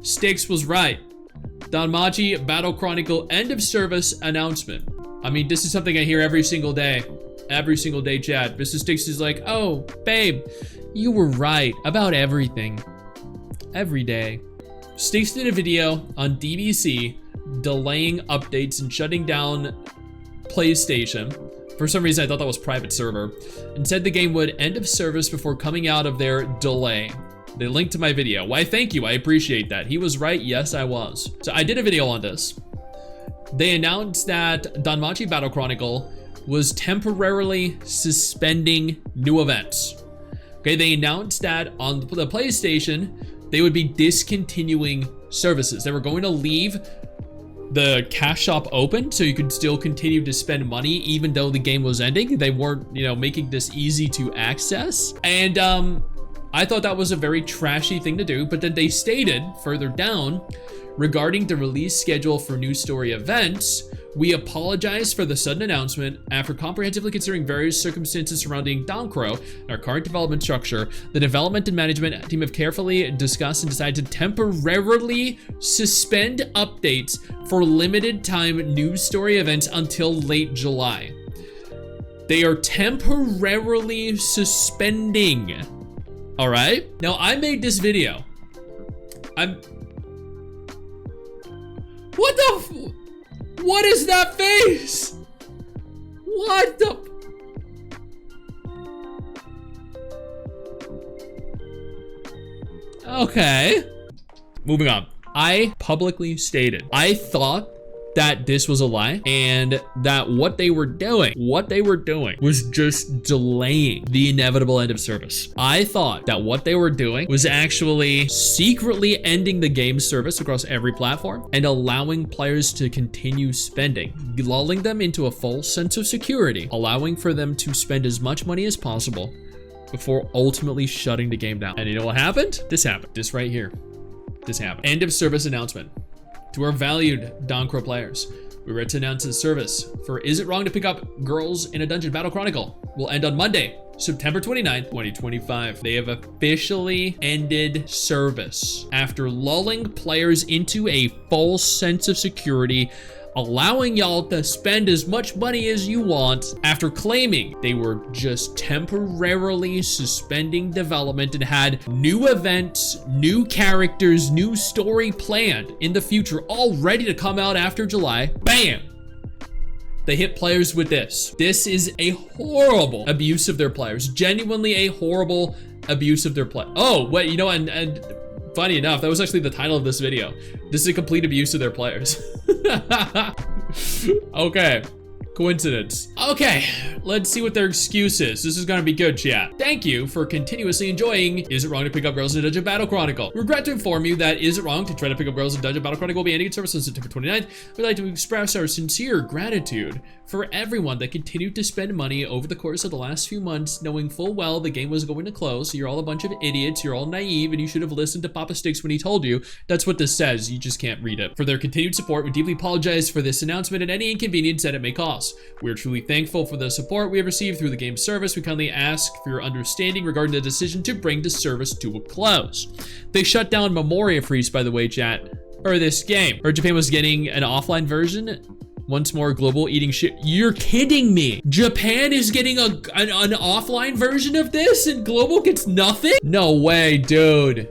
Stix was right. Danmachi Battle Chronicle end of service announcement. I mean, this is something I hear every single day. Every single day, chat. Mr. Stix is like, oh, babe, you were right about everything. Every day. Stix did a video on DBC delaying updates and shutting down PlayStation. For some reason, I thought that was private server. And said the game would end of service before coming out of their delay. They linked to my video. Why, thank you. I appreciate that. He was right. Yes, I was. So I did a video on this. They announced that Danmachi Battle Chronicle was temporarily suspending new events. Okay, they announced that on the PlayStation, they would be discontinuing services. They were going to leave the cash shop open so you could still continue to spend money even though the game was ending. They weren't, making this easy to access. And I thought that was a very trashy thing to do, but then they stated further down, regarding the release schedule for new story events, we apologize for the sudden announcement. After comprehensively considering various circumstances surrounding Dawncrow and our current development structure, the development and management team have carefully discussed and decided to temporarily suspend updates for limited time news story events until late July. They are temporarily suspending. All right? Now, I made this video. What is that face? What the? Okay. Moving on. I publicly stated, I thought that this was a lie and that what they were doing was just delaying the inevitable end of service. I thought that what they were doing was actually secretly ending the game service across every platform and allowing players to continue spending, lulling them into a false sense of security, allowing for them to spend as much money as possible before ultimately shutting the game down. And you know what happened? This happened. This right here. This happened. End of service announcement. To our valued Dawncrow players, we read to announce the service for Is It Wrong to Pick Up Girls in a Dungeon Battle Chronicle will end on Monday, September 29th, 2025. They have officially ended service after lulling players into a false sense of security, allowing y'all to spend as much money as you want after claiming they were just temporarily suspending development and had new events, new characters, new story planned in the future, all ready to come out after July. Bam! They hit players with this. This is a horrible abuse of their players. Genuinely a horrible abuse of their play. Oh, wait, and funny enough, that was actually the title of this video. This is a complete abuse of their players. Okay. Coincidence. Okay, let's see what their excuse is. This is gonna be good, chat. Thank you for continuously enjoying Is It Wrong to Pick Up Girls in Dungeon Battle Chronicle. Regret to inform you that Is It Wrong to Try to Pick Up Girls in Dungeon Battle Chronicle will be ending its service on September 29th. We'd like to express our sincere gratitude for everyone that continued to spend money over the course of the last few months, knowing full well the game was going to close. So you're all a bunch of idiots, you're all naive, and you should have listened to Papa Stix when he told you. That's what this says, you just can't read it. For their continued support, we deeply apologize for this announcement and any inconvenience that it may cause. We are truly thankful for the support we have received through the game's service. We kindly ask for your understanding regarding the decision to bring the service to a close. They shut down Memoria Freeze, by the way, chat, or this game. Or Japan was getting an offline version. Once more, global eating shit. You're kidding me. Japan is getting an offline version of this and global gets nothing? No way, dude.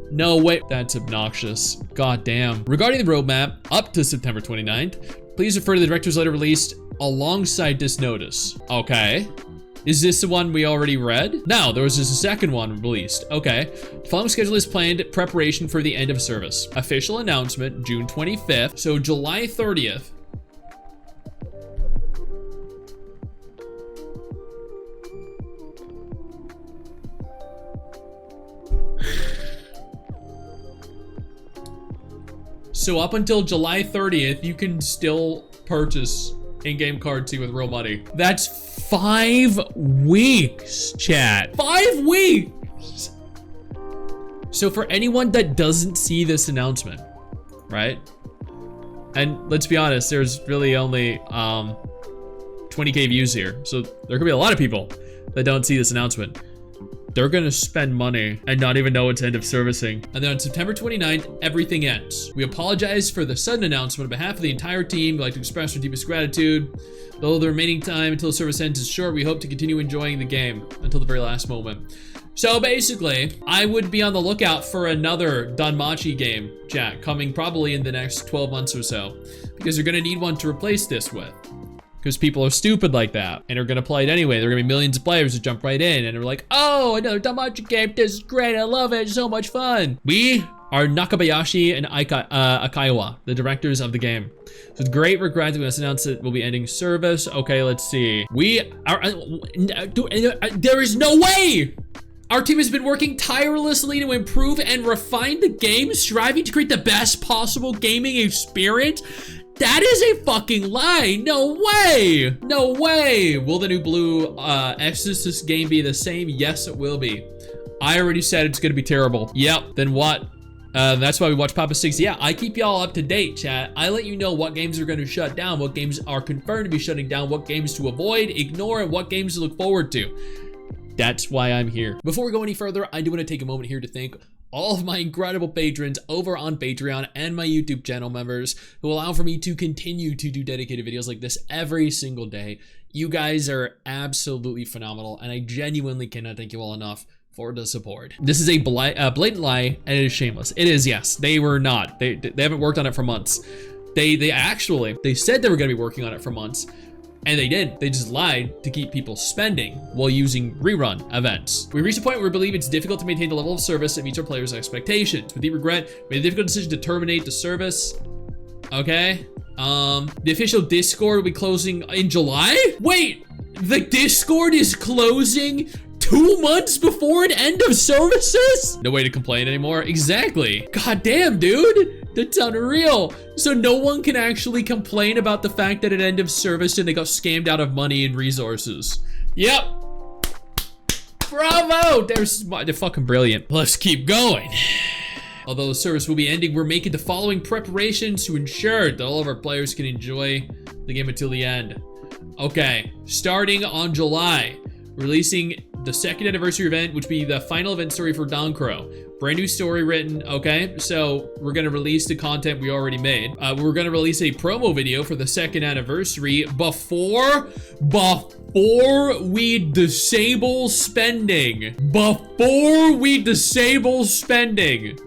No way. That's obnoxious. God damn. Regarding the roadmap up to September 29th, please refer to the director's letter released alongside this notice. Okay. Is this the one we already read? No, there was just a second one released. Okay. The following schedule is planned preparation for the end of service. Official announcement, June 25th. So July 30th. So up until July 30th, you can still purchase in-game cards with real money. That's 5 weeks, chat. 5 weeks! So for anyone that doesn't see this announcement, right? And let's be honest, there's really only 20K views here. So there could be a lot of people that don't see this announcement. they're gonna spend money and not even know it's end of servicing. And then on September 29th, everything ends. We apologize for the sudden announcement on behalf of the entire team. We'd like to express our deepest gratitude. Though the remaining time until service ends is short, we hope to continue enjoying the game until the very last moment. So basically, I would be on the lookout for another Danmachi game, chat, coming probably in the next 12 months or so, because you're gonna need one to replace this with. Because people are stupid like that and are gonna play it anyway. There are gonna be millions of players who jump right in and are like, oh, another Danmachi game, this is great, I love it, so much fun. We are Nakabayashi and Akaiwa, the directors of the game. So with great regret, we must announce that we'll be ending service. Okay, let's see. We are, there is no way! Our team has been working tirelessly to improve and refine the game, striving to create the best possible gaming experience. That is a fucking lie. No way. No way. Will the new Blue Exorcist game be the same? Yes, it will be. I already said it's gonna be terrible. Yep, then what? That's why we watch Papa Stix. Yeah, I keep y'all up to date, chat. I let you know what games are gonna shut down, what games are confirmed to be shutting down, what games to avoid, ignore, and what games to look forward to. That's why I'm here. Before we go any further, I do want to take a moment here to thank all of my incredible patrons over on Patreon and my YouTube channel members who allow for me to continue to do dedicated videos like this every single day. You guys are absolutely phenomenal, and I genuinely cannot thank you all enough for the support. This is a blatant lie, and it is shameless. It is, yes. They were not. They haven't worked on it for months. They said they were going to be working on it for months. And they didn't. They just lied to keep people spending while using rerun events. We reached a point where we believe it's difficult to maintain the level of service that meets our players' expectations. With deep regret, we made the difficult decision to terminate the service. Okay. The official Discord will be closing in July? Wait, the Discord is closing 2 months before an end of services? No way to complain anymore. Exactly. God damn, dude. That's unreal. So no one can actually complain about the fact that at end of service and they got scammed out of money and resources. Yep. Bravo. They're fucking brilliant. Let's keep going. Although the service will be ending, we're making the following preparations to ensure that all of our players can enjoy the game until the end. Okay, starting on July, releasing the second anniversary event, which will be the final event story for Dankro. Brand new story written, okay? So we're gonna release the content we already made. We're gonna release a promo video for the second anniversary before we disable spending. Before we disable spending.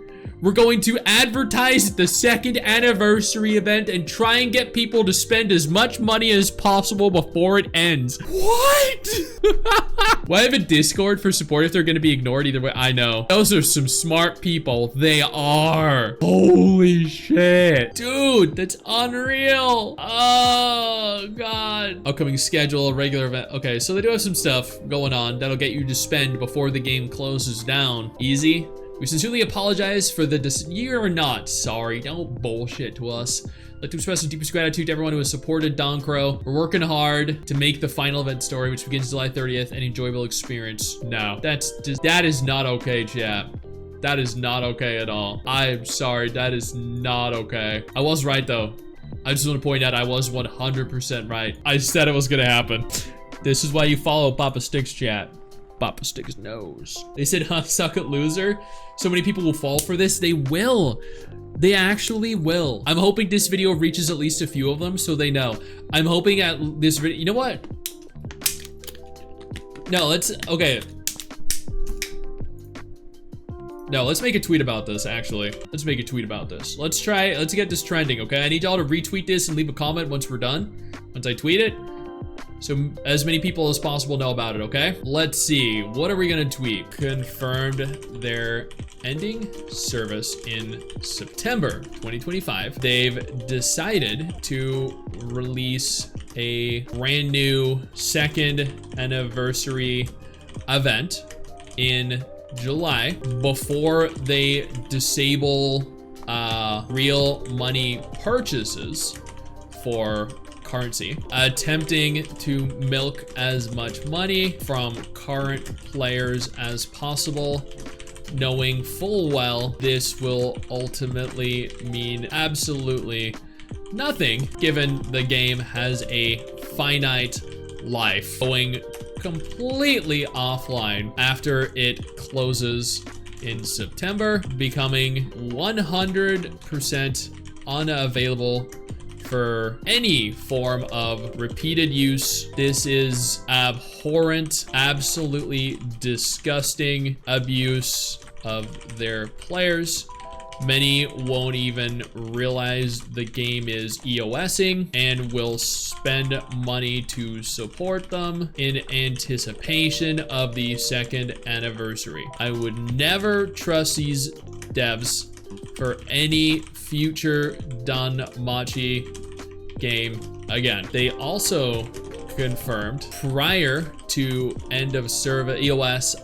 We're going to advertise the second anniversary event and try and get people to spend as much money as possible before it ends. What? Why have a Discord for support if they're going to be ignored either way? I know. Those are some smart people. They are. Holy shit. Dude, that's unreal. Oh, God. Upcoming schedule, regular event. Okay, so they do have some stuff going on that'll get you to spend before the game closes down. Easy. We sincerely apologize for the you're not sorry. Don't bullshit to us. I'd like to express our deepest gratitude to everyone who has supported Dankro. We're working hard to make the final event story, which begins July 30th, an enjoyable experience. No, that is not okay, chat. That is not okay at all. I'm sorry, that is not okay. I was right though. I just want to point out I was 100% right. I said it was gonna happen. This is why you follow Papa Stix, chat. Papa Stix knows. They said, huh, suck it, loser. So many people will fall for this. They will. They actually will. I'm hoping this video reaches at least a few of them so they know. I'm hoping at this video, you know what? No, okay. No, let's make a tweet about this, actually. Let's make a tweet about this. Let's get this trending, okay? I need y'all to retweet this and leave a comment once we're done. Once I tweet it. So as many people as possible know about it, okay? Let's see, what are we gonna tweet? Confirmed their ending service in September 2025. They've decided to release a brand new second anniversary event in July before they disable real money purchases for currency, attempting to milk as much money from current players as possible, knowing full well this will ultimately mean absolutely nothing given the game has a finite life. Going completely offline after it closes in September, becoming 100% unavailable for any form of repeated use. This is abhorrent, absolutely disgusting abuse of their players. Many won't even realize the game is EOSing and will spend money to support them in anticipation of the second anniversary. I would never trust these devs for any future Danmachi game again. They also confirmed prior to end of service EOS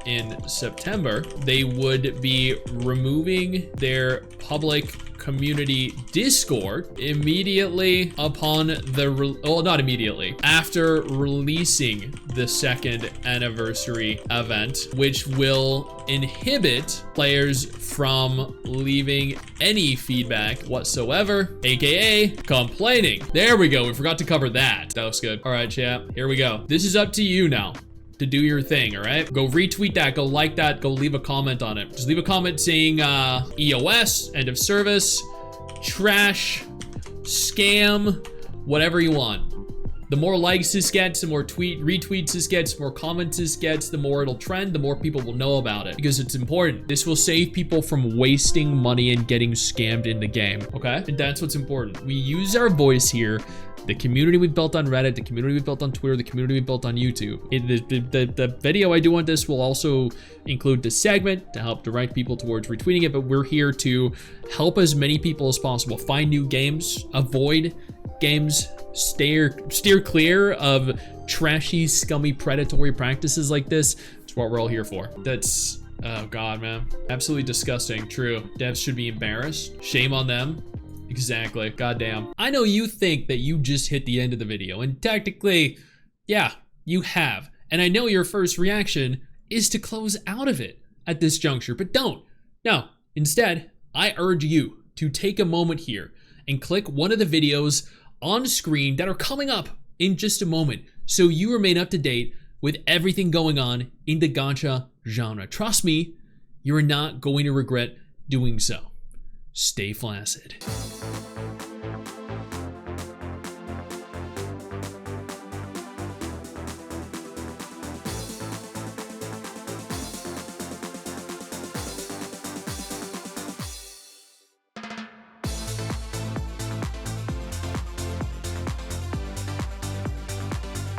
in September, they would be removing their public community Discord immediately upon the not immediately, after releasing the second anniversary event, which will inhibit players from leaving any feedback whatsoever, aka complaining. There we go. We forgot to cover that. That was good. All right, chat. Here we go. This is up to you now to do your thing, all right? Go retweet that, go like that, go leave a comment on it. Just leave a comment saying EOS, end of service, trash, scam, whatever you want. The more likes this gets, the more retweets this gets, the more comments this gets, the more it'll trend, the more people will know about it, because it's important. This will save people from wasting money and getting scammed in the game, okay? And that's what's important. We use our voice here. The community we've built on Reddit, the community we've built on Twitter, the community we've built on YouTube. The video I do on this will also include the segment to help direct people towards retweeting it, but we're here to help as many people as possible find new games, avoid games, steer clear of trashy, scummy, predatory practices like this. It's what we're all here for. That's, oh God, man. Absolutely disgusting. True. Devs should be embarrassed. Shame on them. Exactly. Goddamn. I know you think that you just hit the end of the video, and technically, yeah, you have. And I know your first reaction is to close out of it at this juncture, but don't. No, instead, I urge you to take a moment here and click one of the videos on screen that are coming up in just a moment, so you remain up to date with everything going on in the gacha genre. Trust me, you're not going to regret doing so. Stay flaccid.